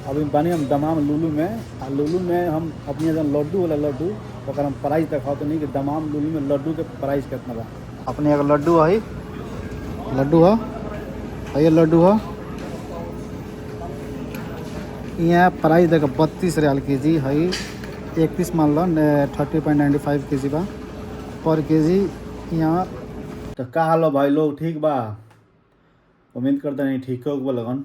अभी बनी हम दमाम लुलु में। आ लुलु में हम अपने जन लड्डू वाला लड्डू तो हम प्राइस दिखाओ तो नहीं कि दमाम लुलु में लड्डू के प्राइस कितना बा। अपने एक लड्डू है, लड्डू है, ये लड्डू है, यहाँ प्राइस देखो 32 रियाल के जी है। 31 मान लो 30.95 के जी बा पर के जी यहाँ। तो का हाल हो भाई लोग, ठीक बा? उम्मीद करते नहीं ठीक हो लगन।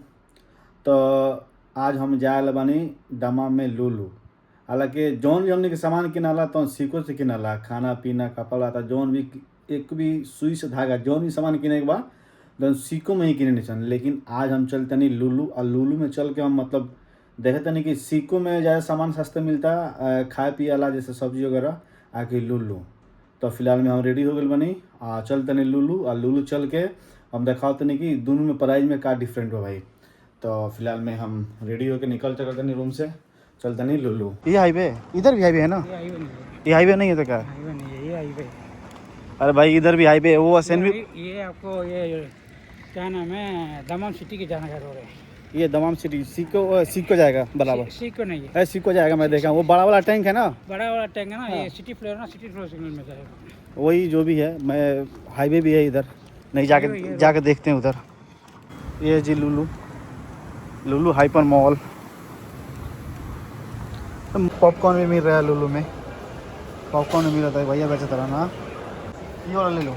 तो आज हम जाए बानी दमाम में लुलु। हालांकि जौन भी हमने के सामान किनाला तो सीको से किनाला, खाना पीना कपड़ा था जौन भी, एक भी सुई से धागा जौन भी सामान किने के बाद तो सीको में ही किने नहीं सन। लेकिन आज हम चलते नहीं लुलु, और लुलु में चल के हम मतलब देखते नहीं कि सीको में ज़्यादा सामान सस्ता मिलता खाए पिए वाला, जैसे सब्जी वगैरह, आके लुलु। तो फिलहाल में हम रेडी हो गए बनी चलते नहीं लुलु, और लुलु चल के हम दिखाते नहीं कि दोनों में प्राइस में क्या डिफरेंट हो भाई। तो फिलहाल में हम रेडी होकर निकल चलते नहीं रूम से, चलते नहीं लुलु। ये हाईवे, इधर भी हाईवे है ना? ये हाईवे नहीं है तो क्या? हाईवे नहीं है, ये हाईवे। अरे भाई इधर भी हाईवे है, वो असेन भी। ये आपको ये क्या नाम है, दमाम सिटी के जाना का रोड है। ये दमाम सिटी सीको जाएगा बराबर? सीको नहीं है, सीको जाएगा। मैं देखा वो बड़ा वाला टैंक है ना, बड़ा वाला टैंक है ना, ये सिटी फ्लोर ना, सिटी फ्लोर सिग्नल में जाएगा। वही जो भी है। मैं हाईवे भी है इधर, नहीं जाके देखते हैं उधर। ये जी लुलु, लुलु हाइपर मॉल। पॉपकॉर्न भी मिल रहा है लुलु में, पॉपकॉर्न भी मिल रहा है भैया बेचा तरह ना। ये वाला ले लो,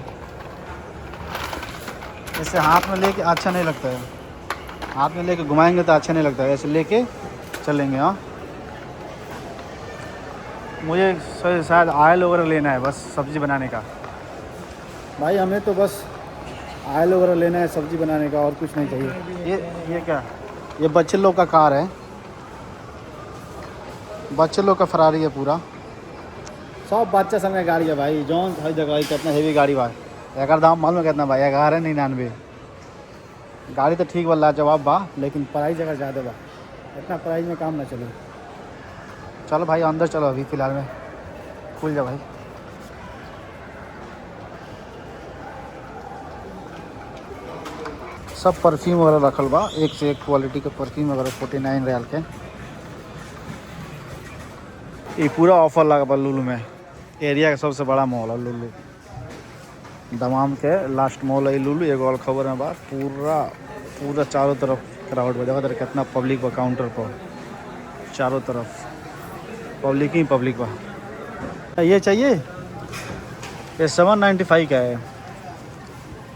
ऐसे हाथ में लेके अच्छा नहीं लगता है, हाथ में लेके घुमाएंगे तो अच्छा नहीं लगता है, ऐसे लेके चलेंगे। हाँ मुझे शायद ऑयल वगैरह लेना है बस सब्ज़ी बनाने का। भाई हमें तो बस ऑयल वगैरह लेना है सब्ज़ी बनाने का, और कुछ नहीं चाहिए। ये क्या? ये बच्चे लोग का कार है, बच्चे लोग का फरारी है पूरा, सब बच्चा समय गाड़ी है भाई। जौन हर जगह कितना हेवी गाड़ी बा, एक दाम मालूम है कितना भाई? 1199। गाड़ी तो ठीक बा, लाजवाब बा, लेकिन प्राइस जगह ज़्यादा बा। इतना प्राइस में काम ना चले। चलो भाई अंदर चलो, अभी फ़िलहाल में खुल जा भाई। सब परफ्यूम वगैरह रखल बा, एक से एक क्वालिटी के परफ्यूम वगैरह 49 रियाल के। ये पूरा ऑफर लगा बा लुलु में। एरिया का सबसे बड़ा मॉल है लुलु, दमाम के लास्ट मॉल है लुलु। एक और खबर में बात, पूरा चारों तरफ क्राउड बजा था, कितना पब्लिक बा काउंटर पर, चारों तरफ पब्लिक ही पब्लिक बा। ये चाहिए, ये 795 का है।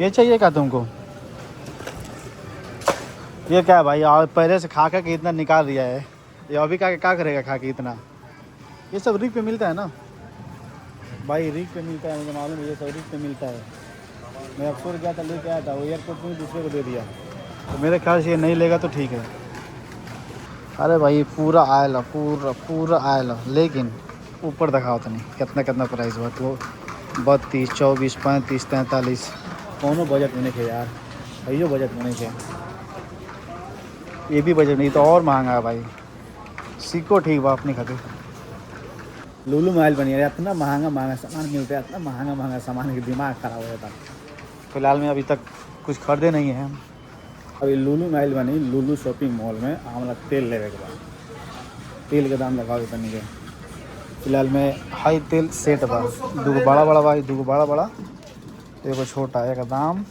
ये चाहिए क्या तुमको? ये क्या है भाई? और पहले से खा के इतना निकाल दिया है, ये अभी क्या करेगा खा के इतना? ये सब रिक पे मिलता है ना भाई, रिक पे मिलता है, मुझे मालूम है ये सब रिक पे मिलता है। मैं अक्सर गया था लेके आया था, वो एयरपोर्ट में दूसरे को दे दिया, तो मेरे ख्याल से ये नहीं लेगा तो ठीक है। अरे भाई पूरा आयल है, पूरा आयल है, लेकिन ऊपर दिखाओ तो नहीं कितना प्राइस हुआ। तो 32, 24, 35, 43 कौनों बजट में नहीं थे यार, भैया बजट में नहीं थे। ये भी बजट नहीं तो और महंगा है भाई। सीको ठीक बा अपनी खातिर। लुलु महल बनी है, इतना महंगा सामान मिलता है, इतना महंगा सामान के दिमाग ख़राब हो जाता है। फिलहाल में अभी तक कुछ खरीदे नहीं है हम। अभी लुलु महल बनी, लुलु शॉपिंग मॉल में हमारा तेल लेने के बाद, तेल के दाम लगाओ तनी के। फिलहाल में हाई तेल सेट बा, दूगो बड़ा भाई, दूगो बड़ा, एगो छोटा। एक दाम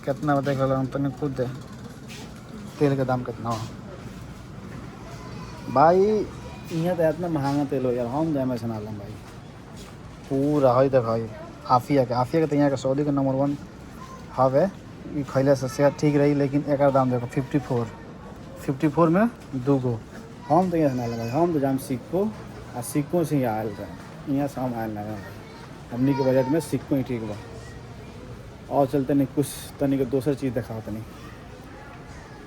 कितना बताए हम तनी खुद दे, तेल का दाम कितना हो भाई? यहाँ तो इतना महंगा तेल हो यार, हम जाए मैं सुना लूँ भाई। पूरा है देखो, आफिया के तो यहाँ का सऊदी का नंबर 1 हवे। ये खैले से सेहत ठीक रही, लेकिन एक दाम देखो 54 में दूगो। हम तो यहाँ सुना भाई, हम तो जाम सिक्को, और सिक्कों से ही आयल रहे, यहाँ से हम आयल ना भाई। हमनी के बजट में सिक्को ही ठीक बा। और चलते नहीं कुछ तनी के दूसरी चीज़ दिखाओ तनी,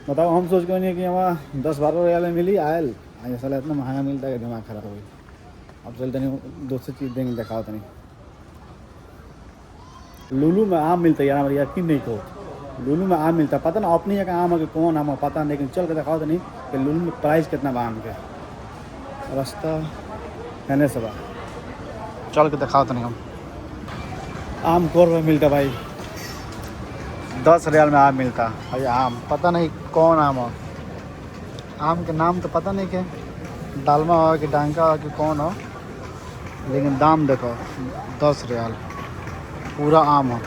बताओ। हम सोच के नहीं कि वहाँ 10-12 रियाल में मिली आयल, आज साला इतना महंगा मिलता है कि दिमाग ख़राब हो गई। अब चलते नहीं दूसरी चीज़ देंगे, दिखाओ तनी। लुलु में आम मिलता है यार, हमारे यकीन नहीं को लुलु में आम मिलता है। पता ना अपनी जगह आम है कि कौन आम है पता नहीं, लेकिन चल के दिखाओ तनी कि लुलु में प्राइस कितना बा आम के। रास्ता कहने से बा, चल के दिखाओ तनी। हम आम को रुपये मिलता भाई, 10 रियाल में आम मिलता भाई। आम पता नहीं कौन आम है, आम के नाम तो पता नहीं के, डालमा हो कि डांका हो कि कौन हो, लेकिन दाम देखो 10 रियाल पूरा आम हो।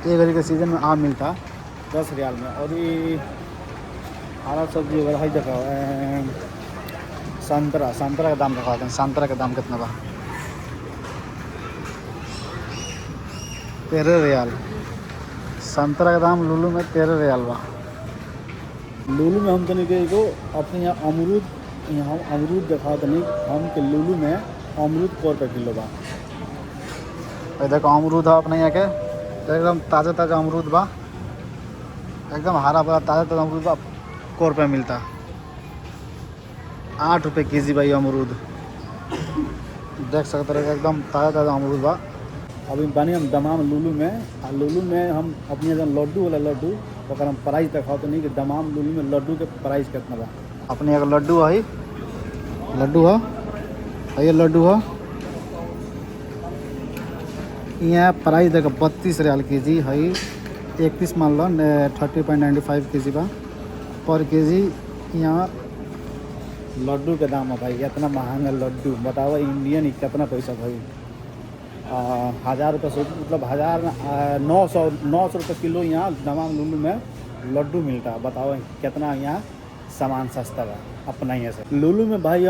एक घड़ी के सीज़न में आम मिलता 10 रियाल में। और ये हरा सब्जी वगैरह है देखो, संतरा का दाम दिखाते हैं। संतरा का दाम कितना बा? 13 रियाल। संतरा का दाम लुलू में 13 रियाल बा। लुलू में हम तनिक एगो अपने यहाँ अमरूद, यहाँ अमरूद देखा तनिक हम के लुलू में अमरूद को रुपये किलो बा। देखो अमरूद है अपने यहाँ के, एकदम ताज़ा ताज़ा अमरूद बा, एकदम हरा भरा ताज़ा ताज़ा अमरूद बा। को रुपये मिलता 8 रुपये केजी भाई अमरूद। देख सकते रहे एकदम ताज़ा ताज़ा अमरूद बा। अभी बनी हम दमाम लुलू में, और लुलू में हम अपने जन लड्डू वाला लड्डू तो हम प्राइस दिखाओ तो नहीं कि दमाम लुलू में लड्डू के प्राइस कितना बा। अपने एक लड्डू है, लड्डू है ये लड्डू है, यहाँ प्राइस देखो 32 रियाल के जी है। 31 मान लो 30.95 के जी बा पर के जी। यहाँ लड्डू के दाम है भाई, इतना महंगा लड्डू बताओ इंडियन ही कितना पैसा भाई। 1000 रुपये से मतलब 900 रुपये किलो यहाँ दमाम लुलू में लड्डू मिलता है। बताओ कितना यहाँ सामान सस्ता है अपना यहाँ से लुलू में। भाई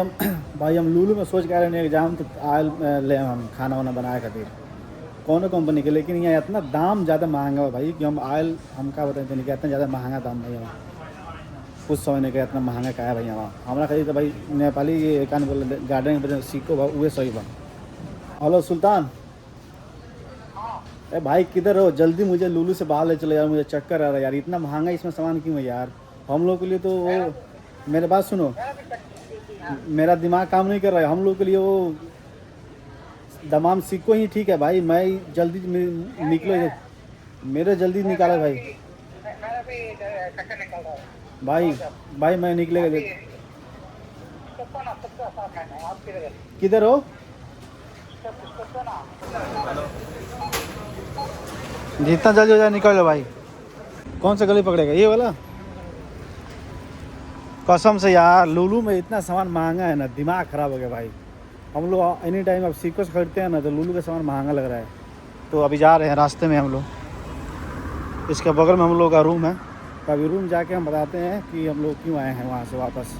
हम लुलू में सोच के आ रहे हैं एग्जाम तो आयल ले हम खाना वाना बनाए खातिर कौन कंपनी के, लेकिन यहाँ इतना दाम ज़्यादा महंगा है भाई कि हम आयल हम क्या बताएं तो नहीं इतना ज़्यादा महंगा दाम भाई यहाँ कुछ समझ नहीं गया इतना महंगा का है भाई यहाँ। हमारा कही तो भाई नेपाली ये कान बोले गार्डन में सीखो भाई वह सही बा। हेलो सुल्तान, ए भाई किधर हो? जल्दी मुझे लुलू से बाहर ले चलो यार, मुझे चक्कर आ रहा है यार। इतना महंगा इसमें सामान क्यों है यार? हम लोग के लिए तो वो, मेरे बात सुनो, मेरा दिमाग काम नहीं कर रहा है। हम लोग के लिए वो दमाम सिक्को ही ठीक है भाई। मैं जल्दी निकलो, मेरे जल्दी निकालो भाई। भाई मैं निकलेगा। किधर हो? जितना जल्दी हो जाए निकल लो भाई। कौन सा गली पकड़ेगा? ये वाला? कसम से यार लुलू में इतना सामान महंगा है ना, दिमाग ख़राब हो गया भाई। हम लोग एनी टाइम अब सीको से खरीदते हैं ना तो लुलू का सामान महंगा लग रहा है। तो अभी जा रहे हैं रास्ते में हम लोग, इसके बगल में हम लोग का रूम है। तो अभी रूम जाके हम बताते हैं कि हम लोग क्यों आए हैं वहाँ से वापस।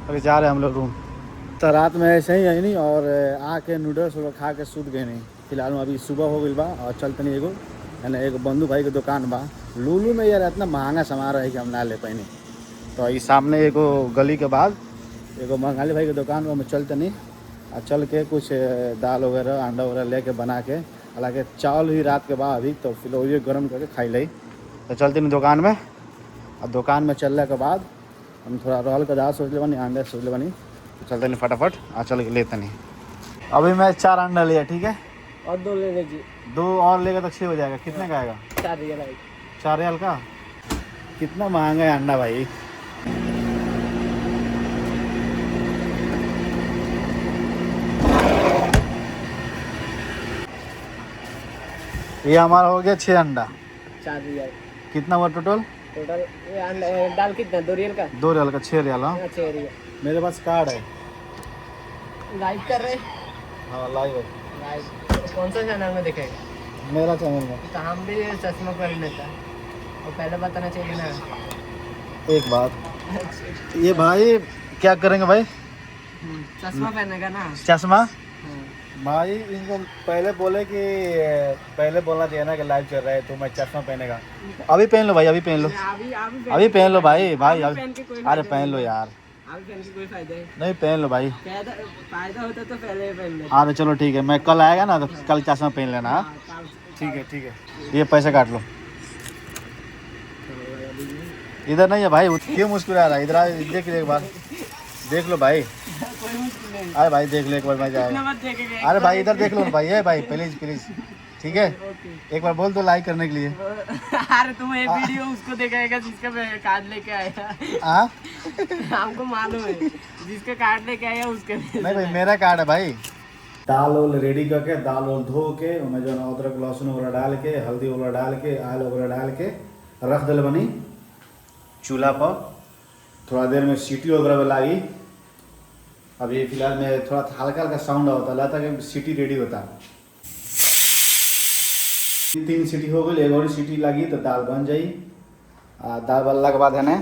अभी जा रहे हैं हम लोग रूम। तो रात में ऐसे ही है नहीं, और आके नूडल्स वगैरह खा के सूत गए नहीं। फिलहाल अभी सुबह हो गई बा और चलते नहीं एगो है ना, एक बंधु भाई की दुकान बा लुलू में। यार इतना महंगा सामान है कि हम ना ले पाए। तो ये सामने एगो गली के बाद एगो बंगाली भाई की दुकान में हम चलते नहीं, और चल के कुछ दाल वगैरह अंडा वगैरह लेके बना के, हालांकि चावल भी रात के बाद अभी तो फिर वही गर्म करके खाई ली। तो चलते नहीं दुकान में, और दुकान में चलने के बाद हम थोड़ा रोल का दाल सोच ले बनी, अंडे सोच ले बनी। तो चलते नहीं फटाफट आ चल के लेते नहीं। अभी मैं 4 अंडा लिया, ठीक है, और 2 ले लीजिए। 2 और लेगा तो 6 हो जाएगा। कितने का आएगा? 4 रियल। 4 रियाल का? कितना महंगा है अंडा भाई। ये हमारा हो गया 6 अंडा। 4 रियल। कितना हुआ टोटल? टोटल ये अंडा दाल कितना? 2 रियल का? 2 रियाल का 6 रियाल। हाँ 6 रियल। मेरे पास कार्ड है। लाइव कर रहे? हाँ लाइव है। लाइव कौन सा चैनल में दिखेगा? मेरा चैनल में। तो हम भी चश्मा पहन लेता और पहले बताना चाहिए ना। एक बात, ये भाई क्या करेंगे भाई? चश्मा पहनेगा ना। चश्मा भाई इनको पहले बोले कि पहले बोलना चाहिए ना कि लाइव चल रहा है तो मैं चश्मा पहनेगा। अभी पहन लो भाई, अभी पहन लो, अभी पहन लो भाई। अरे पहन लो यार, कोई फायदा है नहीं पहन लो भाई। फायदा होता तो पहले पहन लेते। हाँ तो चलो ठीक है, मैं कल आएगा ना तो कल चश्मा पहन लेना। हाँ ठीक है। ये पैसे काट लो। इधर नहीं है भाई, क्यों मुस्कुरा रहा है? इधर देख एक बार, देख लो भाई। अरे भाई देख लो एक बार, मैं जाएगा। अरे भाई इधर देख लो भाई, है भाई प्लीज ठीक है। एक बार बोल दो लाइक करने के लिए। अरे तुम ये वीडियो उसको दिखाएगा जिसका कार्ड लेके आया। हमको मालूम है जिसका कार्ड लेके आया उसके। नहीं भाई मेरा कार्ड है भाई। दाल वाल रेडी करके, दाल वाल धो के, उनमें जो है अदरक लहसुन वगैरह डाल के, हल्दी वगैरह डाल के, आयल वगैरह डाल के रख दिल बनी चूल्हा पर। थोड़ा देर में सीटी वगैरह में लागी। अभी फिलहाल में थोड़ा हल्का हल्का साउंड होता है, लगता है कि सीटी रेडी होता। 3 सीटी हो गई, एक और सीटी लगी तो दाल बन जाई। दाल बनला के बाद है ना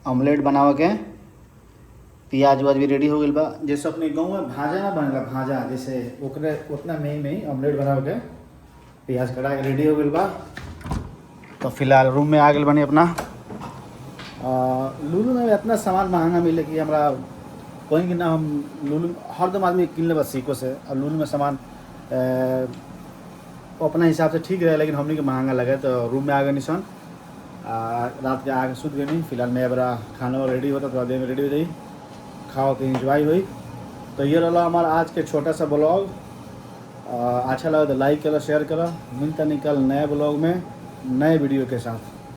ऑमलेट बनावे के, प्याज व्याज भी रेडी हो गई बा। जैसे अपने गाँव में भाजा ना बनेला, भाजा जैसे ओकरे उतना में ही ऑमलेट बनावे के प्याज कटा के रेडी हो गई बा। तो फिलहाल रूम में आ गए बनी अपना। लुलु में इतना सामान महंगा मिले कि हमरा कोई कि ना हम लुलु हरदम आदमी किन ले बस सीको से। और लुलु में सामान अपना हिसाब से ठीक रहे, लेकिन हमने के महंगा लगे तो रूम में आ गए निशान। रात के आके सुत गए नहीं। फिलहाल मैं बड़ा खाना रेडी होता, थोड़ा देर में रेडी हो जाई, खाओ के इंजॉय हुई। तो ये रहा हमारा आज के छोटा सा ब्लॉग। अच्छा लगा तो लाइक करो, शेयर करो। मिलता निकल नए ब्लॉग में नए वीडियो के साथ।